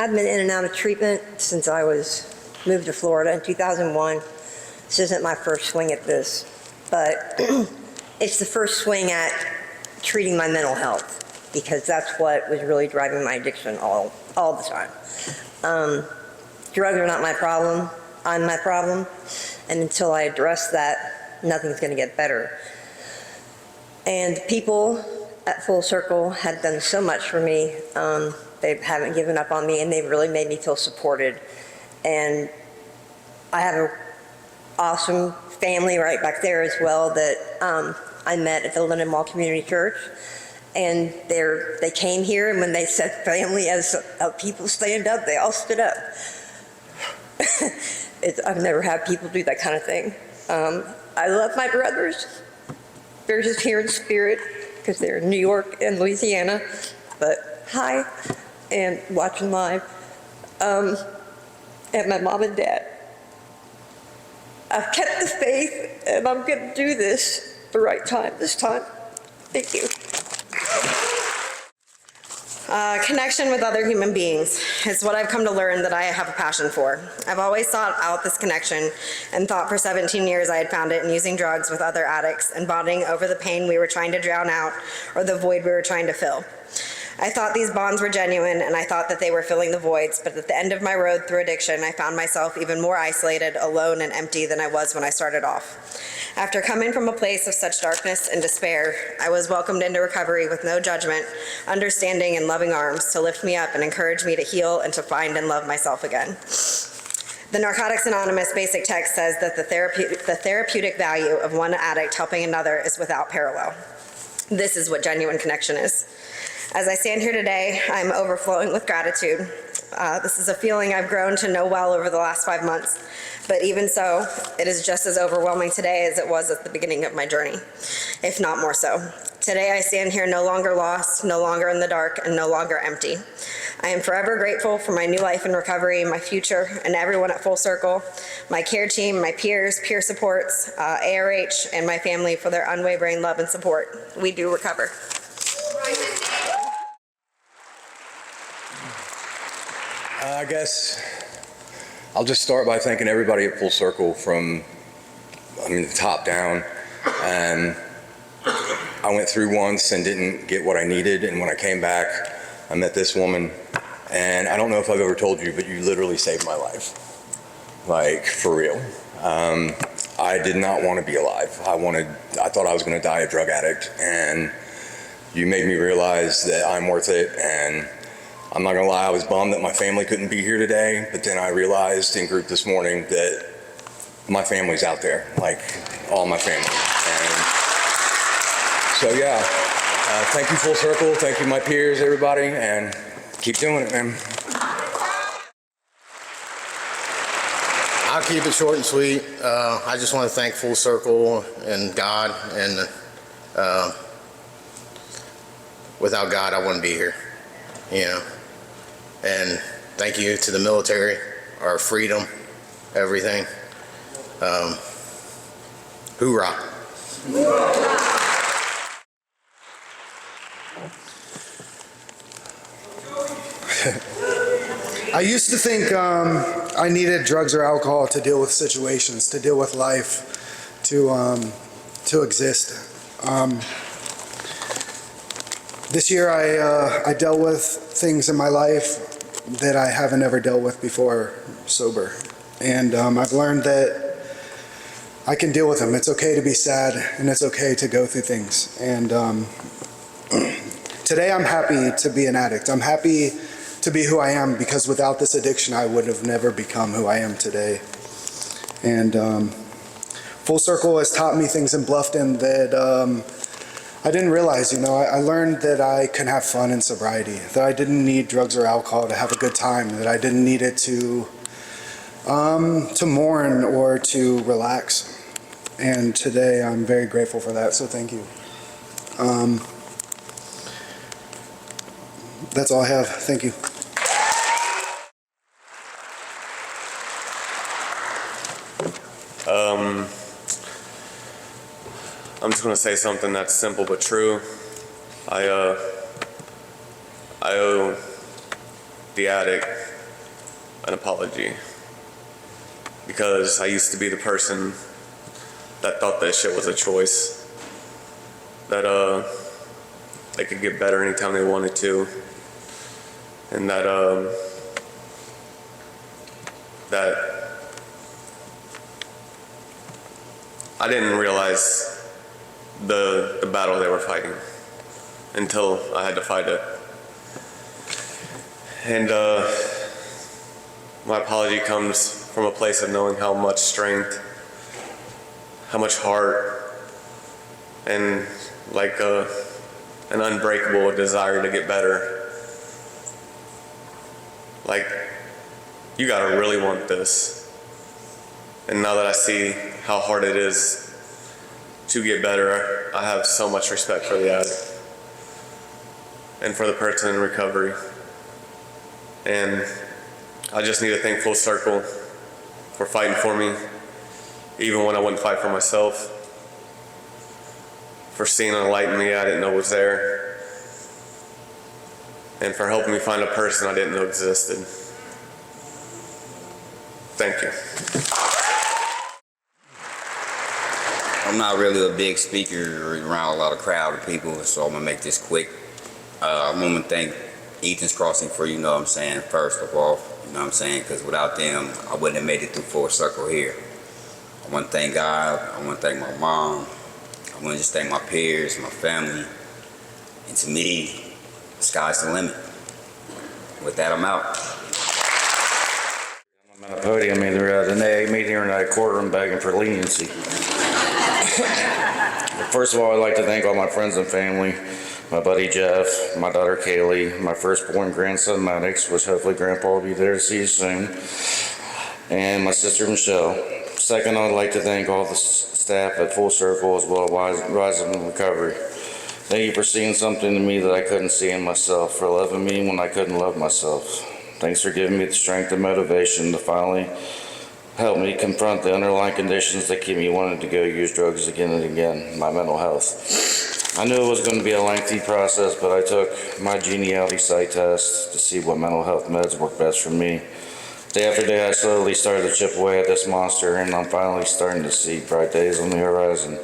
I've been in and out of treatment since I moved to Florida in 2001. This isn't my first swing at this, but it's the first swing at treating my mental health, because that's what was really driving my addiction all the time. Drugs are not my problem. I'm my problem. And until I address that, nothing's going to get better. And people at Full Circle have done so much for me. They haven't given up on me, and they've really made me feel supported. And I have an awesome family right back there as well that I met at the Linden Mall Community Church. And they came here, and when they said family, as people stand up, they all stood up. I've never had people do that kind of thing. I love my brothers. They're just here in spirit because they're in New York and Louisiana, but hi, and watching live. And my mom and dad. I've kept the faith, and I'm going to do this the right time this time. Thank you. Connection with other human beings is what I've come to learn that I have a passion for. I've always sought out this connection and thought for 17 years I had found it in using drugs with other addicts and bonding over the pain we were trying to drown out or the void we were trying to fill. I thought these bonds were genuine, and I thought that they were filling the voids, but at the end of my road through addiction, I found myself even more isolated, alone, and empty than I was when I started off. After coming from a place of such darkness and despair, I was welcomed into recovery with no judgment, understanding, and loving arms to lift me up and encourage me to heal and to find and love myself again. The Narcotics Anonymous basic text says that the therapeutic value of one addict helping another is without parallel. This is what genuine connection is. As I stand here today, I'm overflowing with gratitude. This is a feeling I've grown to know well over the last 5 months, but even so, it is just as overwhelming today as it was at the beginning of my journey, if not more so. Today I stand here no longer lost, no longer in the dark, and no longer empty. I am forever grateful for my new life in recovery, my future, and everyone at Full Circle, my care team, my peers, peer supports, ARH, and my family for their unwavering love and support. We do recover. I guess I'll just start by thanking everybody at Full Circle from, the top down. And I went through once and didn't get what I needed, and when I came back, I met this woman, and I don't know if I've ever told you, but you literally saved my life. Like, for real. I did not want to be alive. I thought I was going to die a drug addict, and you made me realize that I'm worth it. And I'm not gonna lie, I was bummed that my family couldn't be here today, but then I realized in group this morning that my family's out there, like all my family. And so yeah, thank you Full Circle, thank you my peers, everybody, and keep doing it, man. I'll keep it short and sweet. I just want to thank Full Circle and God, and without God, I wouldn't be here, And thank you to the military, our freedom, everything. Hoorah. I used to think I needed drugs or alcohol to deal with situations, to deal with life, to exist. This year I dealt with things in my life that I haven't ever dealt with before sober. And I've learned that I can deal with them. It's okay to be sad, and it's okay to go through things. And today I'm happy to be an addict. I'm happy to be who I am, because without this addiction I would have never become who I am today. And Full Circle has taught me things in Bluffton that I didn't realize. I learned that I can have fun in sobriety, that I didn't need drugs or alcohol to have a good time, that I didn't need it to mourn or to relax. And today I'm very grateful for that, so thank you. That's all I have. Thank you. I'm just going to say something that's simple but true. I owe the addict an apology. Because I used to be the person that thought that shit was a choice. That they could get better anytime they wanted to. And that I didn't realize the battle they were fighting until I had to fight it. And my apology comes from a place of knowing how much strength, how much heart, and like an unbreakable desire to get better. Like, you gotta really want this. And now that I see how hard it is to get better, I have so much respect for the addict and for the person in recovery. And I just need to thank Full Circle for fighting for me, even when I wouldn't fight for myself, for seeing a light in me I didn't know was there, and for helping me find a person I didn't know existed. Thank you. I'm not really a big speaker or around a lot of crowd of people, so I'm gonna make this quick. I want to thank Eaton's Crossing for, you know what I'm saying, first of all, you know what I'm saying, because without them, I wouldn't have made it through Full Circle here. I want to thank God, I want to thank my mom, I want to just thank my peers, my family, and to me, the sky's the limit. With that, I'm out. I'm at a podium either at an AA meeting or in a courtroom begging for leniency. First of all, I'd like to thank all my friends and family, my buddy Jeff, my daughter Kaylee, my firstborn grandson Maddox, which hopefully Grandpa will be there to see you soon, and my sister Michelle. Second, I'd like to thank all the staff at Full Circle as well as Rising Recovery. Thank you for seeing something in me that I couldn't see in myself, for loving me when I couldn't love myself. Thanks for giving me the strength and motivation to finally help me confront the underlying conditions that keep me wanting to go use drugs again and again, my mental health. I knew it was going to be a lengthy process, but I took my Geniality Psych test to see what mental health meds work best for me. Day after day, I slowly started to chip away at this monster, and I'm finally starting to see bright days on the horizon.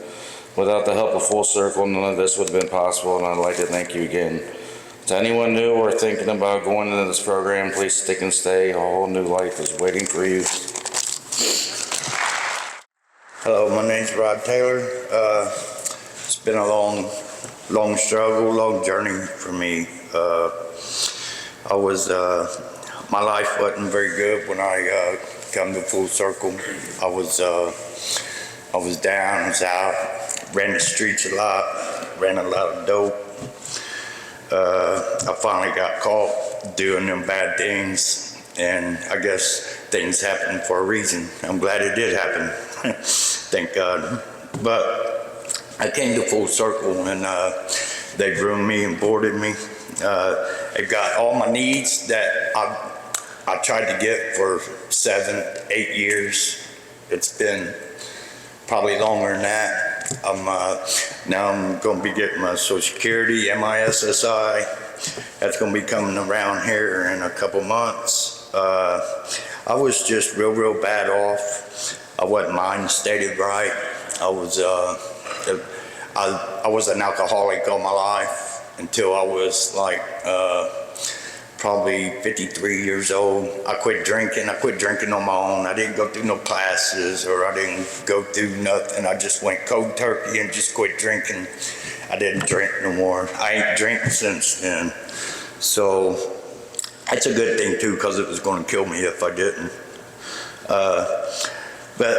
Without the help of Full Circle, none of this would have been possible, and I'd like to thank you again. To anyone new or thinking about going into this program, please stick and stay. A whole new life is waiting for you. Hello, my name's Rod Taylor. It's been a long struggle, long journey for me. My life wasn't very good when I come to Full Circle. I was down, I was out, ran the streets a lot, ran a lot of dope. I finally got caught doing them bad things, and I guess things happen for a reason. I'm glad it did happen. Thank God. But I came to Full Circle, and they groomed me and boarded me. They got all my needs that I tried to get for 7, 8 years. It's been probably longer than that. Now I'm going to be getting my Social Security, MISSI. That's going to be coming around here in a couple months. I was just real bad off. I wasn't mind stated right. I was an alcoholic all my life until I was like probably 53 years old. I quit drinking on my own. I didn't go through no classes, or I didn't go through nothing. I just went cold turkey and just quit drinking. I didn't drink no more. I ain't drank since then. So that's a good thing too, because it was going to kill me if I didn't. But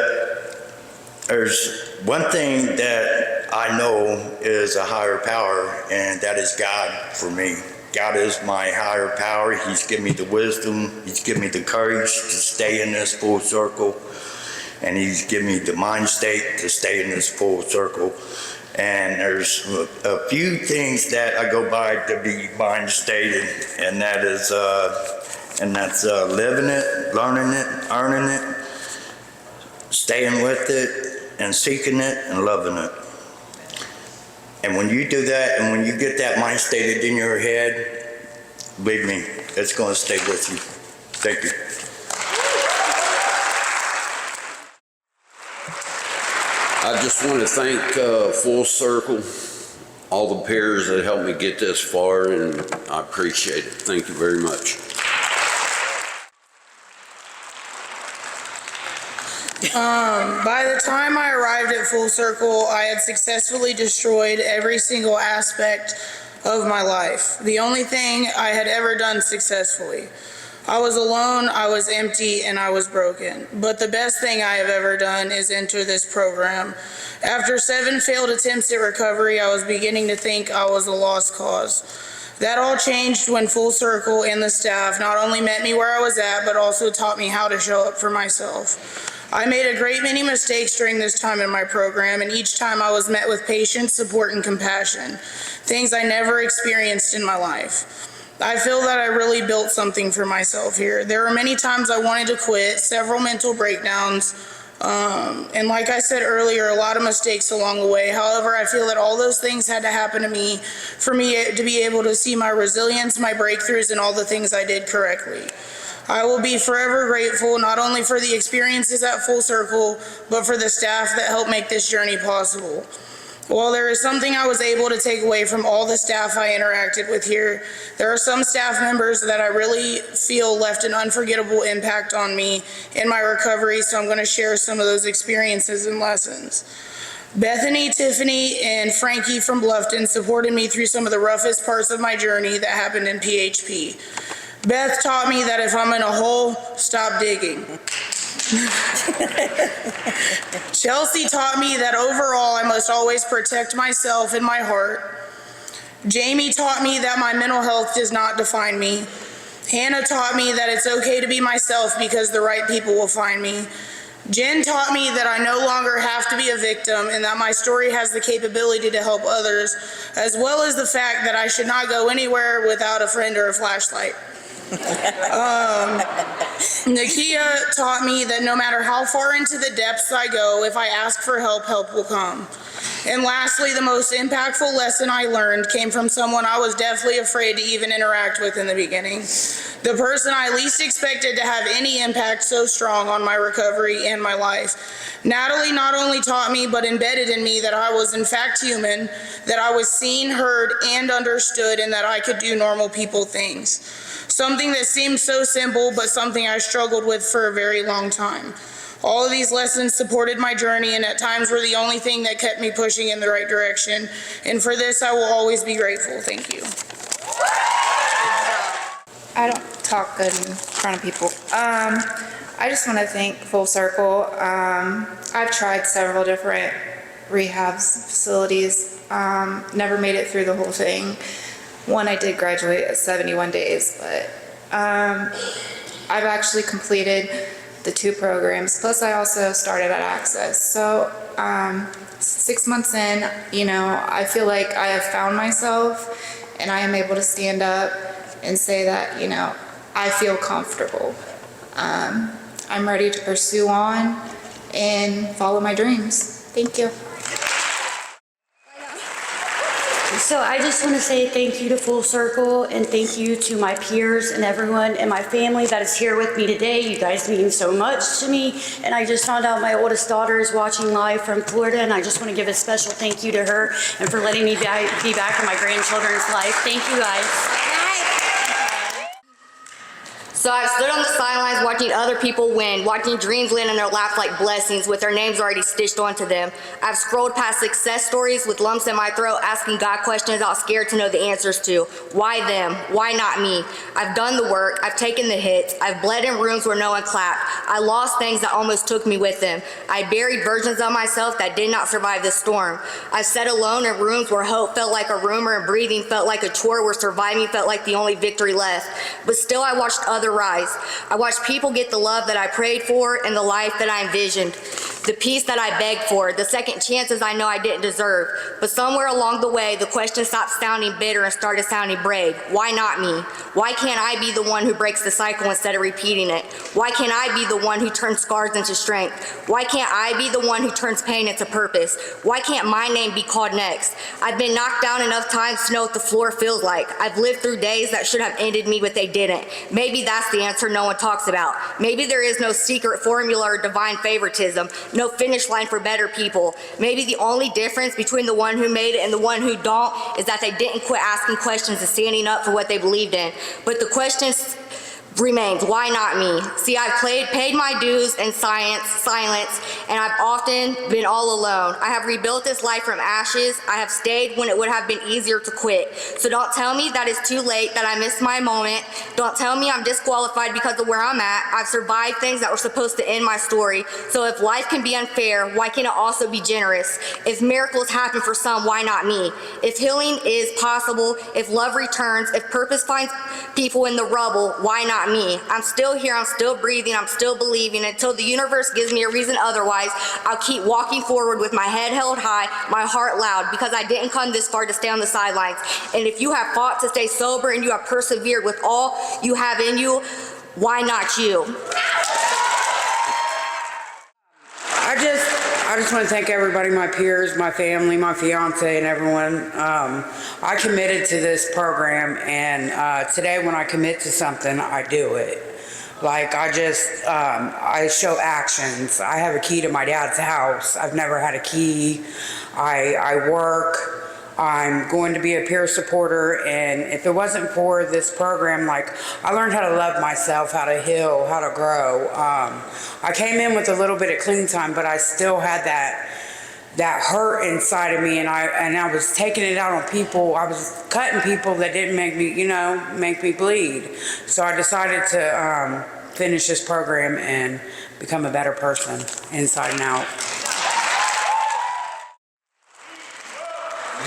there's one thing that I know is a higher power, and that is God for me. God is my higher power. He's given me the wisdom. He's given me the courage to stay in this Full Circle. And he's given me the mind state to stay in this Full Circle. And there's a few things that I go by to be mind stated, and that's living it, learning it, earning it, staying with it, and seeking it, and loving it. And when you do that, and when you get that mind stated in your head, believe me, it's going to stay with you. Thank you. I just want to thank Full Circle, all the peers that helped me get this far, and I appreciate it. Thank you very much. By the time I arrived at Full Circle, I had successfully destroyed every single aspect of my life. The only thing I had ever done successfully. I was alone, I was empty, and I was broken. But the best thing I have ever done is enter this program. After 7 failed attempts at recovery, I was beginning to think I was a lost cause. That all changed when Full Circle and the staff not only met me where I was at, but also taught me how to show up for myself. I made a great many mistakes during this time in my program, and each time I was met with patience, support, and compassion, things I never experienced in my life. I feel that I really built something for myself here. There were many times I wanted to quit, several mental breakdowns, and like I said earlier, a lot of mistakes along the way. However, I feel that all those things had to happen to me for me to be able to see my resilience, my breakthroughs, and all the things I did correctly. I will be forever grateful, not only for the experiences at Full Circle, but for the staff that helped make this journey possible. While there is something I was able to take away from all the staff I interacted with here, there are some staff members that I really feel left an unforgettable impact on me in my recovery, so I'm going to share some of those experiences and lessons. Bethany, Tiffany, and Frankie from Bluffton supported me through some of the roughest parts of my journey that happened in PHP. Beth taught me that if I'm in a hole, stop digging. Chelsea taught me that overall I must always protect myself and my heart. Jamie taught me that my mental health does not define me. Hannah taught me that it's okay to be myself because the right people will find me. Jen taught me that I no longer have to be a victim and that my story has the capability to help others, as well as the fact that I should not go anywhere without a friend or a flashlight. Nakia taught me that no matter how far into the depths I go, if I ask for help, help will come. And lastly, the most impactful lesson I learned came from someone I was definitely afraid to even interact with in the beginning. The person I least expected to have any impact so strong on my recovery and my life. Natalie not only taught me, but embedded in me that I was in fact human, that I was seen, heard, and understood, and that I could do normal people things. Something that seemed so simple, but something I struggled with for a very long time. All of these lessons supported my journey and at times were the only thing that kept me pushing in the right direction. And for this, I will always be grateful. Thank you. I don't talk good in front of people. I just want to thank Full Circle. I've tried several different rehab facilities, never made it through the whole thing. One, I did graduate at 71 days, but I've actually completed the 2 programs. Plus, I also started at Access. So 6 months in, I feel like I have found myself and I am able to stand up and say that, I feel comfortable. I'm ready to pursue on and follow my dreams. Thank you. So I just want to say thank you to Full Circle and thank you to my peers and everyone and my family that is here with me today. You guys mean so much to me. And I just found out my oldest daughter is watching live from Florida, and I just want to give a special thank you to her and for letting me be back in my grandchildren's life. Thank you guys. So I've stood on the sidelines watching other people win, watching dreams land in their laps like blessings with their names already stitched onto them. I've scrolled past success stories with lumps in my throat, asking God questions I was scared to know the answers to. Why them? Why not me? I've done the work. I've taken the hits. I've bled in rooms where no one clapped. I lost things that almost took me with them. I buried versions of myself that did not survive the storm. I've sat alone in rooms where hope felt like a rumor and breathing felt like a chore, where surviving felt like the only victory left. But still I watched others rise. I watched people get the love that I prayed for and the life that I envisioned, the peace that I begged for, the second chances I know I didn't deserve. But somewhere along the way, the question stopped sounding bitter and started sounding brave. Why not me? Why can't I be the one who breaks the cycle instead of repeating it? Why can't I be the one who turns scars into strength? Why can't I be the one who turns pain into purpose? Why can't my name be called next? I've been knocked down enough times to know what the floor feels like. I've lived through days that should have ended me, but they didn't. Maybe that's the answer no one talks about. Maybe there is no secret formula or divine favoritism. no finish line for better people. Maybe the only difference between the one who made it and the one who don't is that they didn't quit asking questions and standing up for what they believed in. But the questions remains, why not me? See, I've paid my dues in silence, and I've often been all alone. I have rebuilt this life from ashes. I have stayed when it would have been easier to quit. So don't tell me that it's too late, that I missed my moment. Don't tell me I'm disqualified because of where I'm at. I've survived things that were supposed to end my story. So if life can be unfair, why can't it also be generous? If miracles happen for some, why not me? If healing is possible, if love returns, if purpose finds people in the rubble, why not me? I'm still here, I'm still breathing, I'm still believing. Until the universe gives me a reason otherwise, I'll keep walking forward with my head held high, my heart loud, because I didn't come this far to stay on the sidelines. And if you have fought to stay sober and you have persevered with all you have in you, why not you? I just want to thank everybody, my peers, my family, my fiance, and everyone. I committed to this program, and today when I commit to something, I do it. Like, I show actions. I have a key to my dad's house. I've never had a key. I work. I'm going to be a peer supporter, and if it wasn't for this program, like, I learned how to love myself, how to heal, how to grow. I came in with a little bit of clean time, but I still had that hurt inside of me, and I was taking it out on people. I was cutting people that didn't make me bleed. So I decided to finish this program and become a better person inside and out.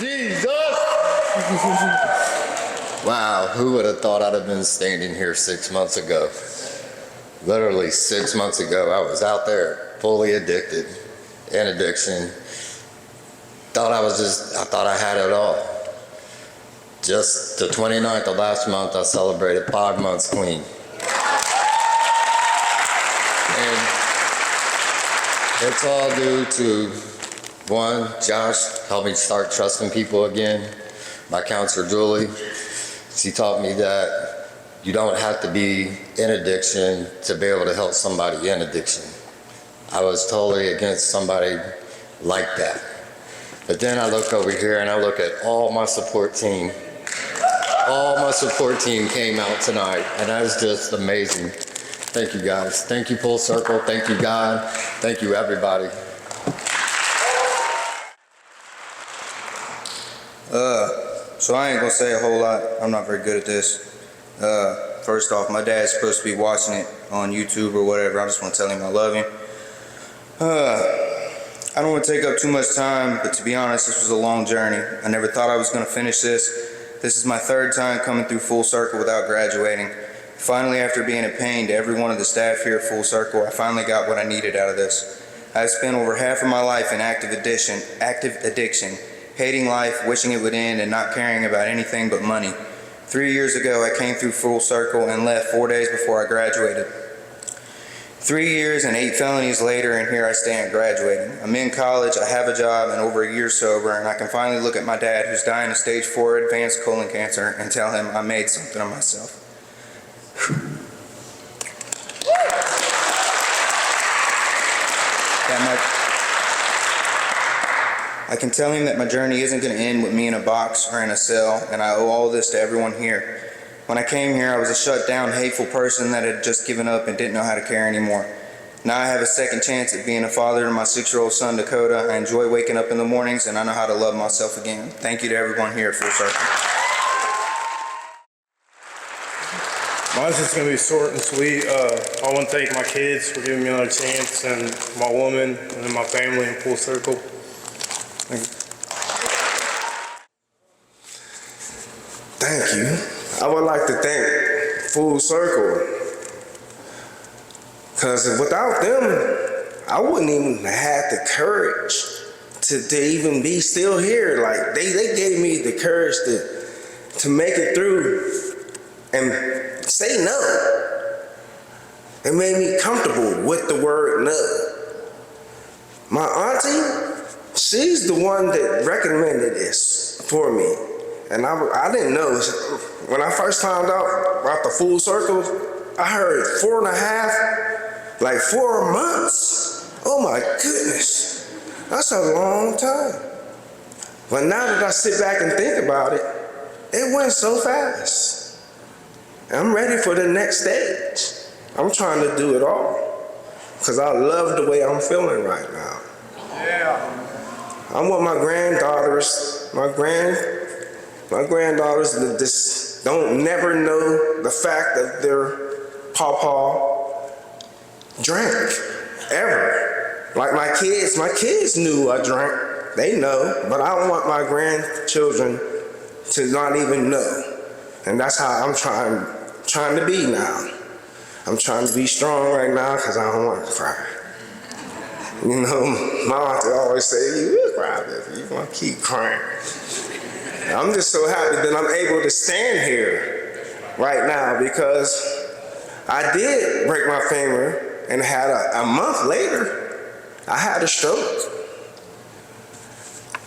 Jesus! Wow, who would have thought I'd have been standing here 6 months ago? Literally 6 months ago, I was out there fully addicted, in addiction. I thought I had it all. Just the 29th of last month, I celebrated 5 months clean. And it's all due to, one, Josh helped me start trusting people again. My counselor, Julie, she taught me that you don't have to be in addiction to be able to help somebody in addiction. I was totally against somebody like that. But then I look over here and I look at all my support team. All my support team came out tonight, and that was just amazing. Thank you, guys. Thank you, Full Circle. Thank you, God. Thank you, everybody. So I ain't gonna say a whole lot. I'm not very good at this. First off, my dad's supposed to be watching it on YouTube or whatever. I just want to tell him I love him. I don't want to take up too much time, but to be honest, this was a long journey. I never thought I was going to finish this. This is my third time coming through Full Circle without graduating. Finally, after being a pain to every one of the staff here at Full Circle, I finally got what I needed out of this. I spent over half of my life in active addiction, hating life, wishing it would end, and not caring about anything but money. 3 years ago, I came through Full Circle and left 4 days before I graduated. 3 years and 8 felonies later, and here I stand graduating. I'm in college, I have a job, and over a year sober, and I can finally look at my dad, who's dying of stage 4 advanced colon cancer, and tell him I made something of myself. I can tell him that my journey isn't going to end with me in a box or in a cell, and I owe all this to everyone here. When I came here, I was a shut down, hateful person that had just given up and didn't know how to care anymore. Now I have a second chance at being a father to my 6-year-old son, Dakota. I enjoy waking up in the mornings, and I know how to love myself again. Thank you to everyone here at Full Circle. Mine's just going to be short and sweet. I want to thank my kids for giving me another chance, and my woman, and my family in Full Circle. Thank you. I would like to thank Full Circle, because without them, I wouldn't even have had the courage to even be still here. Like, they gave me the courage to make it through and say no. It made me comfortable with the word no. My auntie, she's the one that recommended this for me. And I didn't know. When I first found out about the Full Circle, I heard 4.5, like 4 months. Oh, oh my goodness, that's a long time. But now that I sit back and think about it, it went so fast. I'm ready for the next stage. I'm trying to do it all because I love the way I'm feeling right now. I'm with my granddaughters. My granddaughters that just don't never know the fact that their pawpaw drank ever. Like my kids knew I drank. They know, but I don't want my grandchildren to not even know. And that's how I'm trying to be now. I'm trying to be strong right now because I don't want to cry. You know, my auntie always say, you will cry, baby. You're going to keep crying. I'm just so happy that I'm able to stand here right now because I did break my finger and had a month later, I had a stroke.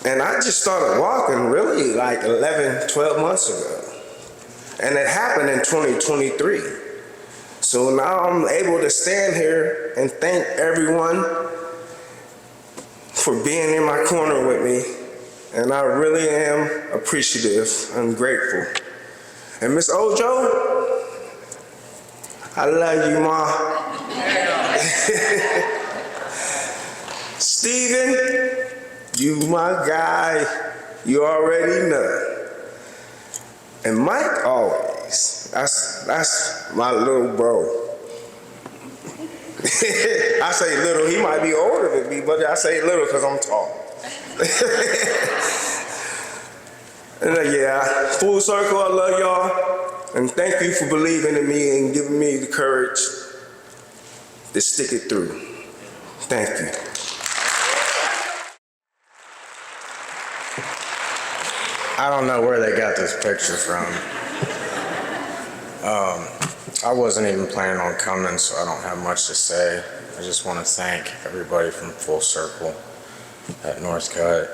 And I just started walking really like 11, 12 months ago. And it happened in 2023. So now I'm able to stand here and thank everyone for being in my corner with me. And I really am appreciative and grateful. And Miss Ojo, I love you, Ma. Steven, you my guy. You already know. And Mike always. That's my little bro. I say little, he might be older than me, but I say little because I'm tall. And yeah, full circle, I love y'all. And thank you for believing in me and giving me the courage to stick it through. Thank you. I don't know where they got this picture from. I wasn't even planning on coming, so I don't have much to say. I just want to thank everybody from Full Circle at Northcutt,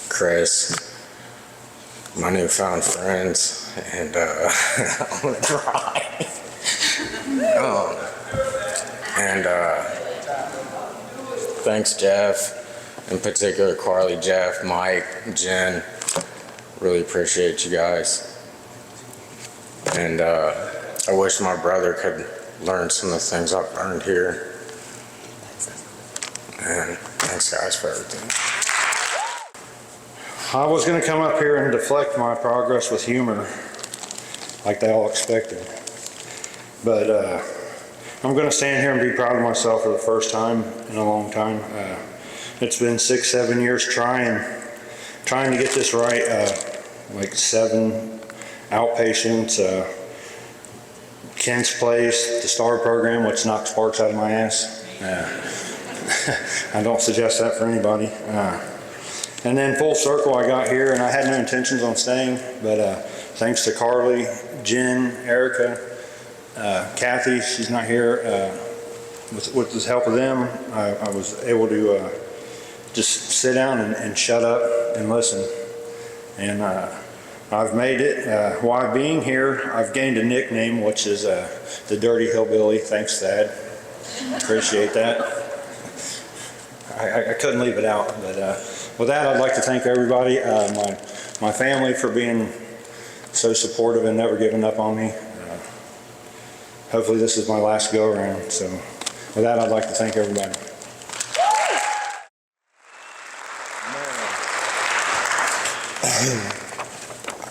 Chris, my newfound friends, and I'm gonna cry. Thanks, Jeff, in particular, Carly, Jeff, Mike, Jen. Really appreciate you guys. And I wish my brother could learn some of the things I've learned here. And thanks, guys, for everything. I was going to come up here and deflect my progress with humor, like they all expected. But I'm going to stand here and be proud of myself for the first time in a long time. It's been 6-7 years trying to get this right. Like 7 outpatients, Ken's Place, the STAR program, which knocks sparks out of my ass. I don't suggest that for anybody. And then Full Circle, I got here and I had no intentions on staying, but thanks to Carly, Jen, Erica, Kathy, she's not here, with the help of them, I was able to just sit down and shut up and listen. And I've made it. While being here, I've gained a nickname, which is the Dirty Hillbilly. Thanks, Thad. Appreciate that. I couldn't leave it out. But with that, I'd like to thank everybody, my family for being so supportive and never giving up on me. Hopefully this is my last go around. So with that, I'd like to thank everybody.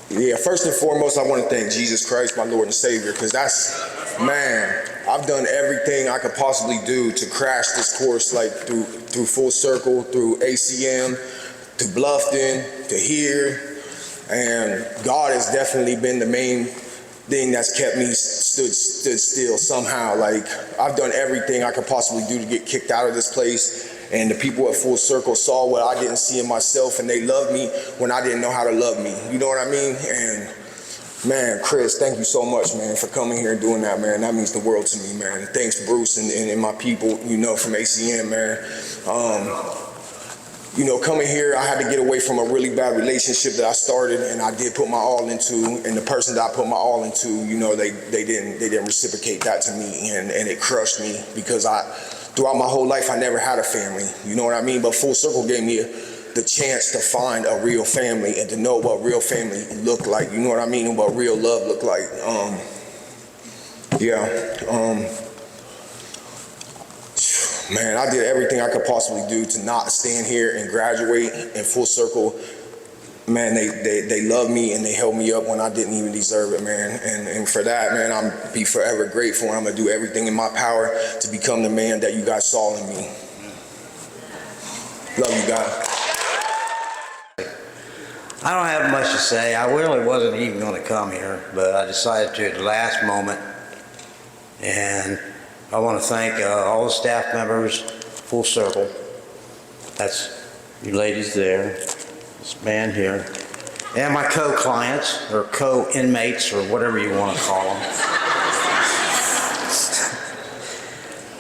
Yeah, first and foremost, I want to thank Jesus Christ, my Lord and Savior, because that's, man, I've done everything I could possibly do to crash this course, like through Full Circle, through ACM, to Bluffton, to here, and God has definitely been the main thing that's kept me stood still somehow. Like, I've done everything I could possibly do to get kicked out of this place. And the people at Full Circle saw what I didn't see in myself, and they loved me when I didn't know how to love me. You know what I mean? And man, Chris, thank you so much, man, for coming here and doing that, man. That means the world to me, man. And thanks, Bruce, and my people, you know, from ACM, man. You know, coming here, I had to get away from a really bad relationship that I started, and I did put my all into. And the person that I put my all into, you know, they didn't reciprocate that to me, and it crushed me because throughout my whole life, I never had a family. You know what I mean? But Full Circle gave me the chance to find a real family and to know what real family looked like. You know what I mean? And what real love looked like. Man, I did everything I could possibly do to not stand here and graduate. And Full Circle, man, they loved me and they held me up when I didn't even deserve it, man. And for that, man, I'm be forever grateful. And I'm gonna do everything in my power to become the man that you guys saw in me. Love you guys. I don't have much to say. I really wasn't even going to come here, but I decided to at the last moment. And I want to thank all the staff members, Full Circle. That's you ladies there, this man here, and my co-clients or co-inmates or whatever you want to call them.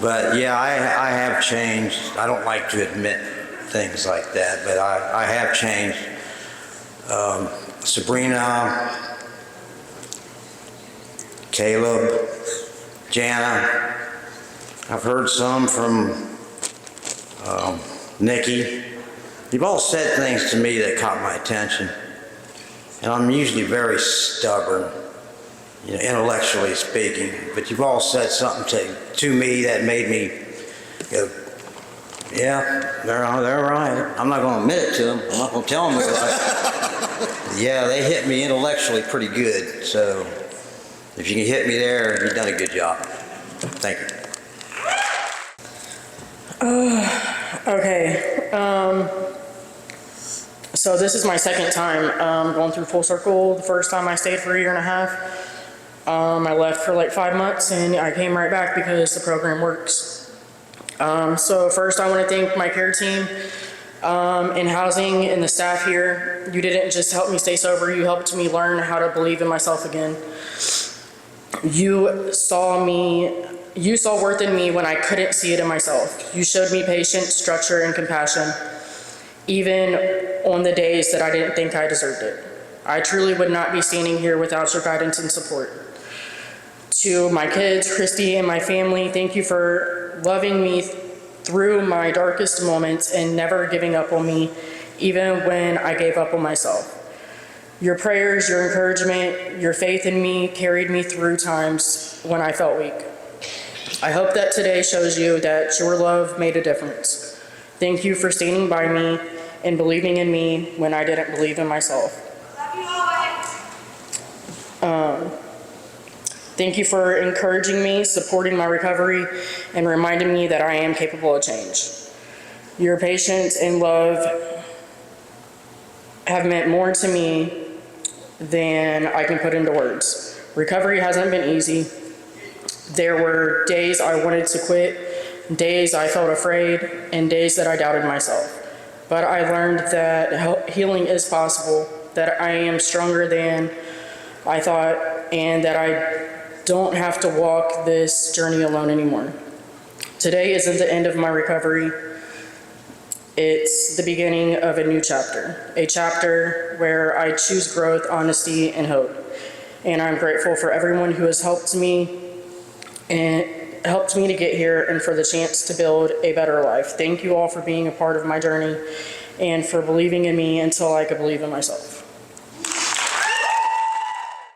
But yeah, I have changed. I don't like to admit things like that, but I have changed. Sabrina, Caleb, Jana, I've heard some from Nikki. You've all said things to me that caught my attention, and I'm usually very stubborn, you know, intellectually speaking, but you've all said something to me that made me go, yeah, they're right. I'm not going to admit it to them. I'm not going to tell them they're right. Yeah, they hit me intellectually pretty good. So if you can hit me there, you've done a good job. Thank you. Okay. So this is my second time going through Full Circle. The first time I stayed for a year and a half. I left for like 5 months and I came right back because the program works. So first I want to thank my care team in housing and the staff here. You didn't just help me stay sober, you helped me learn how to believe in myself again. You saw worth in me when I couldn't see it in myself. You showed me patience, structure, and compassion, even on the days that I didn't think I deserved it. I truly would not be standing here without your guidance and support. To my kids, Christy, and my family, thank you for loving me through my darkest moments and never giving up on me, even when I gave up on myself. Your prayers, your encouragement, your faith in me carried me through times when I felt weak. I hope that today shows you that your love made a difference. Thank you for standing by me and believing in me when I didn't believe in myself. Thank you for encouraging me, supporting my recovery, and reminding me that I am capable of change. Your patience and love have meant more to me than I can put into words. Recovery hasn't been easy. There were days I wanted to quit, days I felt afraid, and days that I doubted myself. But I learned that healing is possible, that I am stronger than I thought, and that I don't have to walk this journey alone anymore. Today isn't the end of my recovery. It's the beginning of a new chapter, a chapter where I choose growth, honesty, and hope. And I'm grateful for everyone who has helped me to get here and for the chance to build a better life. Thank you all for being a part of my journey and for believing in me until I could believe in myself.